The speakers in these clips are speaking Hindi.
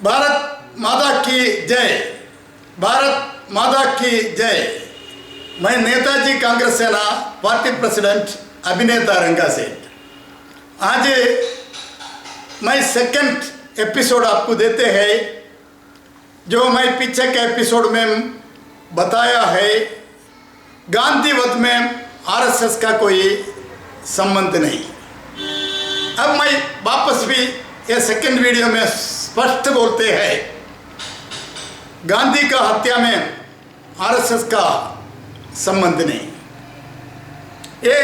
भारत माता की जय, भारत माता की जय। मैं नेताजी कांग्रेस सेना पार्टी प्रेसिडेंट अभिनेता रंगा सेठ। आज मैं सेकंड एपिसोड आपको देते हैं। जो मैं पीछे के एपिसोड में बताया है, गांधीवत में आरएसएस का कोई संबंध नहीं। अब मैं वापस भी ये सेकंड वीडियो में स्पष्ट बोलते हैं, गांधी का हत्या में आरएसएस का संबंध नहीं। ये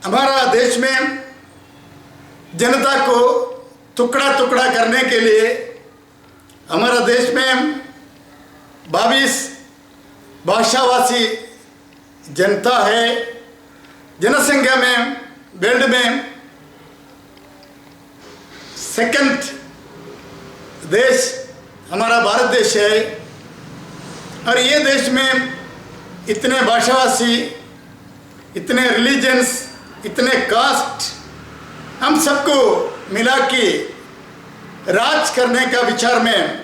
हमारा देश में जनता को टुकड़ा टुकड़ा करने के लिए, हमारा देश में 22 भाषाभाषी जनता है। जनसंख्या में वर्ल्ड में सेकंड देश हमारा भारत देश है। और ये देश में इतने भाषाभाषी, इतने रिलीजन्स, इतने कास्ट, हम सबको मिला के राज करने का विचार में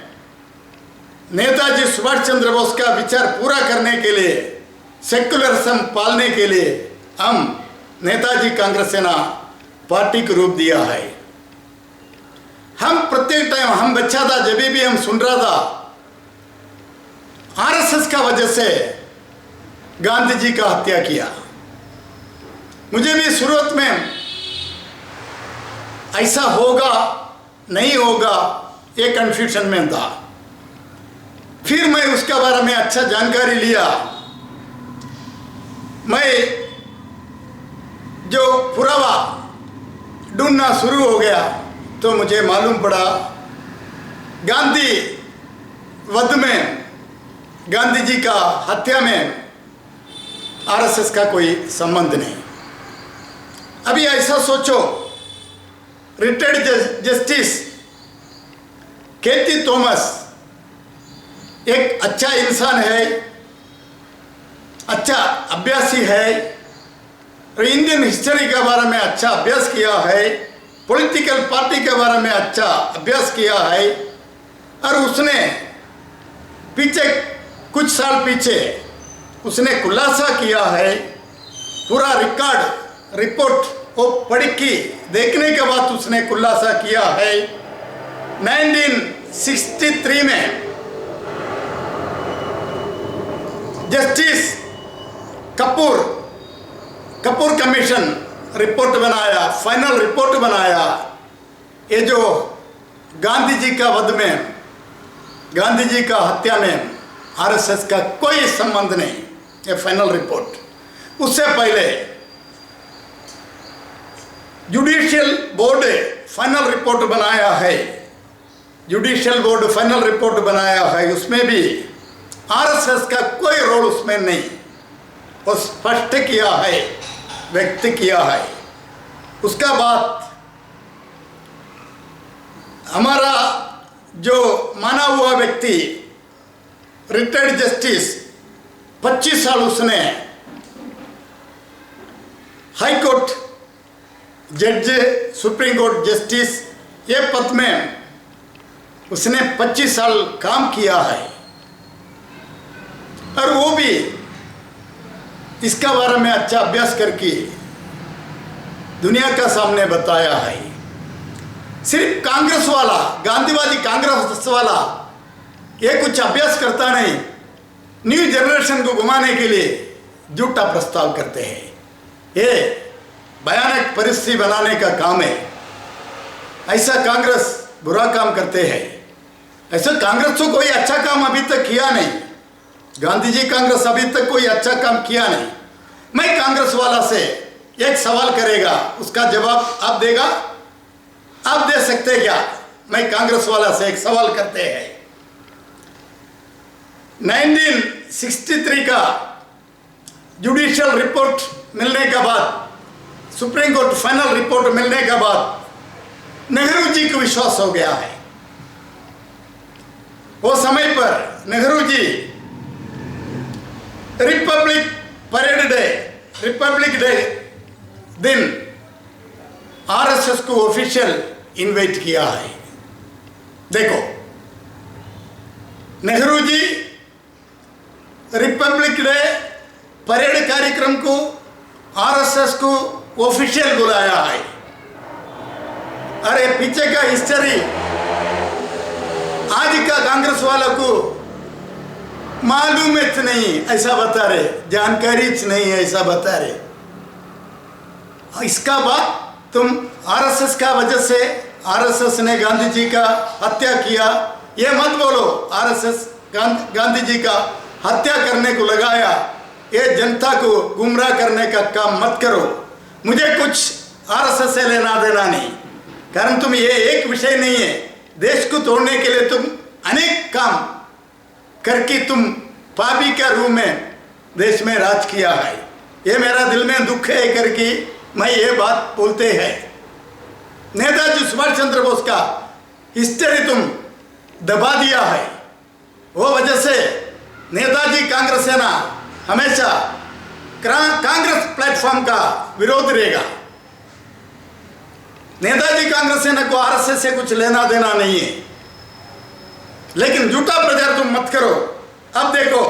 नेताजी सुभाष चंद्र बोस का विचार पूरा करने के लिए, सेक्युलरिज्म पालने के लिए हम नेताजी कांग्रेस सेना पार्टी को रूप दिया है। हम प्रत्येक टाइम, हम बच्चा था जब भी हम सुन रहा था आरएसएस का वजह से गांधी जी का हत्या किया। मुझे भी शुरुआत में ऐसा होगा नहीं होगा ये कंफ्यूजन में था। फिर मैं उसके बारे में अच्छा जानकारी लिया। मैं जो पुरावा ढूंढना शुरू हो गया तो मुझे मालूम पड़ा गांधी वध में, गांधी जी का हत्या में आरएसएस का कोई संबंध नहीं। अभी ऐसा सोचो, रिटायर्ड जस्टिस केती थॉमस एक अच्छा इंसान है, अच्छा अभ्यासी है, और इंडियन हिस्ट्री के बारे में अच्छा अभ्यास किया है, पॉलिटिकल पार्टी के बारे में अच्छा अभ्यास किया है। और उसने पीछे कुछ साल पीछे उसने खुलासा किया है, पूरा रिकॉर्ड रिपोर्ट वो पढ़ के देखने के बाद उसने खुलासा किया है 1963 में जस्टिस कपूर कमीशन रिपोर्ट बनाया, फाइनल रिपोर्ट बनाया। ये जो गांधी जी का वध में, गांधी जी का हत्या में आरएसएस का कोई संबंध नहीं, ये फाइनल रिपोर्ट। उससे पहले जुडिशियल बोर्ड फाइनल रिपोर्ट बनाया है, जुडिशियल बोर्ड फाइनल रिपोर्ट बनाया है, उसमें भी आरएसएस का कोई रोल उसमें नहीं, वो स्पष्ट किया है, व्यक्त किया है। उसका बाद हमारा जो माना हुआ व्यक्ति रिटायर्ड जस्टिस 25 साल उसने हाई कोर्ट जज, सुप्रीम कोर्ट जस्टिस, ये पद में उसने 25 साल काम किया है। और वो भी इसका बारे में अच्छा अभ्यास करके दुनिया का सामने बताया है। सिर्फ कांग्रेस वाला, गांधीवादी कांग्रेस वाला ये कुछ अभ्यास करता नहीं, न्यू जनरेशन को घुमाने के लिए झूठा प्रस्ताव करते हैं। ये भयानक परिस्थिति बनाने का काम है। ऐसा कांग्रेस बुरा काम करते हैं। ऐसा कांग्रेस तो कोई अच्छा काम अभी तक किया नहीं। गांधी जी कांग्रेस अभी तक कोई अच्छा काम किया नहीं। मैं कांग्रेस वाला से एक सवाल करेगा, उसका जवाब आप देगा, आप दे सकते हैं क्या? मैं कांग्रेस वाला से एक सवाल करते हैं। 1963 का जुडिशियल रिपोर्ट मिलने के बाद, सुप्रीम कोर्ट फाइनल रिपोर्ट मिलने के बाद नेहरू जी को विश्वास हो गया है। वो समय पर नेहरू जी रिपब्लिक डे दिन आरएसएस आरएसएस को ऑफिशियल इनवाइट किया है। देखो, Nehru ji Republic day parade कार्यक्रम को आरएसएस को ऑफिशियल बुलाया है। अरे पीछे का हिस्ट्री आज का कांग्रेस वालों को मालूम नहीं, ऐसा बता रहे, जानकारी नहीं ऐसा बता रहे। इसका बाद तुम आरएसएस का वजह से आरएसएस ने गांधी जी का हत्या किया, ये मत बोलो। आरएसएस गांधी जी का हत्या करने को लगाया, ये जनता को गुमराह करने का काम मत करो। मुझे कुछ आरएसएस से लेना देना नहीं, कारण तुम ये एक विषय नहीं है। देश को तोड़ने के लिए तुम अनेक काम करके तुम पापी का रूप में देश में राज किया है। ये मेरा दिल में दुख है करके मैं ये बात बोलते हैं। नेताजी सुभाष चंद्र बोस का हिस्ट्री तुम दबा दिया है, वो वजह से नेताजी कांग्रेस सेना हमेशा कांग्रेस प्लेटफॉर्म का विरोध रहेगा। नेताजी कांग्रेस सेना को आरएसएस से कुछ लेना देना नहीं है, लेकिन झूठा प्रचार तुम मत करो। अब देखो,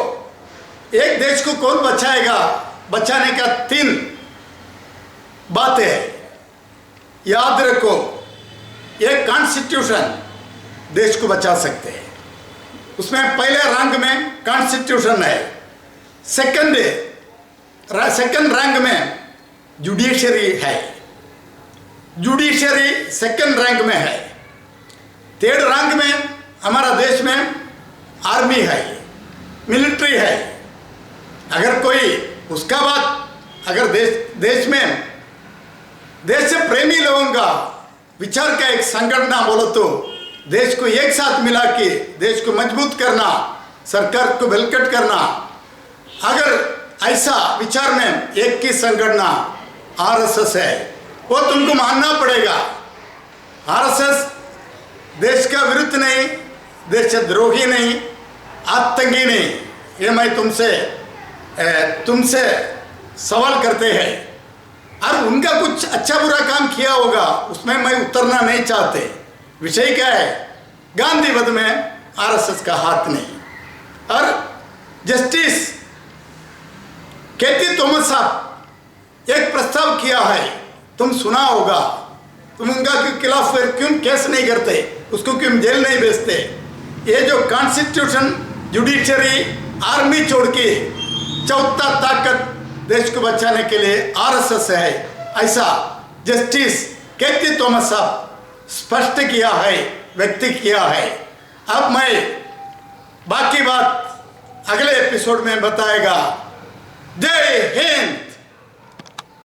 एक देश को कौन बचाएगा? बचाने का 3 बातें हैं, याद रखो। एक कॉन्स्टिट्यूशन देश को बचा सकते हैं, उसमें पहले रैंक में कॉन्स्टिट्यूशन है। सेकंड रैंक में जुडिशरी है, जुडिशरी सेकंड रैंक में है। थर्ड रैंक में हमारा देश में आर्मी है, मिलिट्री है। अगर कोई उसका बाद अगर देश में देश से प्रेमी लोगों का विचार का एक संगठन बोलो तो देश को एक साथ मिला के देश को मजबूत करना, सरकार को बलकट करना, अगर ऐसा विचार में एक की संगठन आरएसएस है, वो तुमको मानना पड़ेगा। आरएसएस देश का विरुद्ध नहीं, देशद्रोही नहीं, आतंकी नहीं। ये मैं तुमसे सवाल करते हैं। और उनका कुछ अच्छा बुरा काम किया होगा, उसमें मैं उतरना नहीं चाहते। विषय क्या है? गांधी वध में आरएसएस का हाथ नहीं। और जस्टिस केटी थॉमस साहब एक प्रस्ताव किया है, तुम सुना होगा। तुम उनका खिलाफ क्यों केस नहीं करते, उसको क्यों जेल नहीं भेजते? ये जो कॉन्स्टिट्यूशन, जुडिशरी, आर्मी छोड़ के चौथा ताकत देश को बचाने के लिए आरएसएस है, ऐसा जस्टिस केटी थॉमस साहब स्पष्ट किया है, व्यक्त किया है। अब मैं बाकी बात अगले एपिसोड में बताएगा। जय हिंद।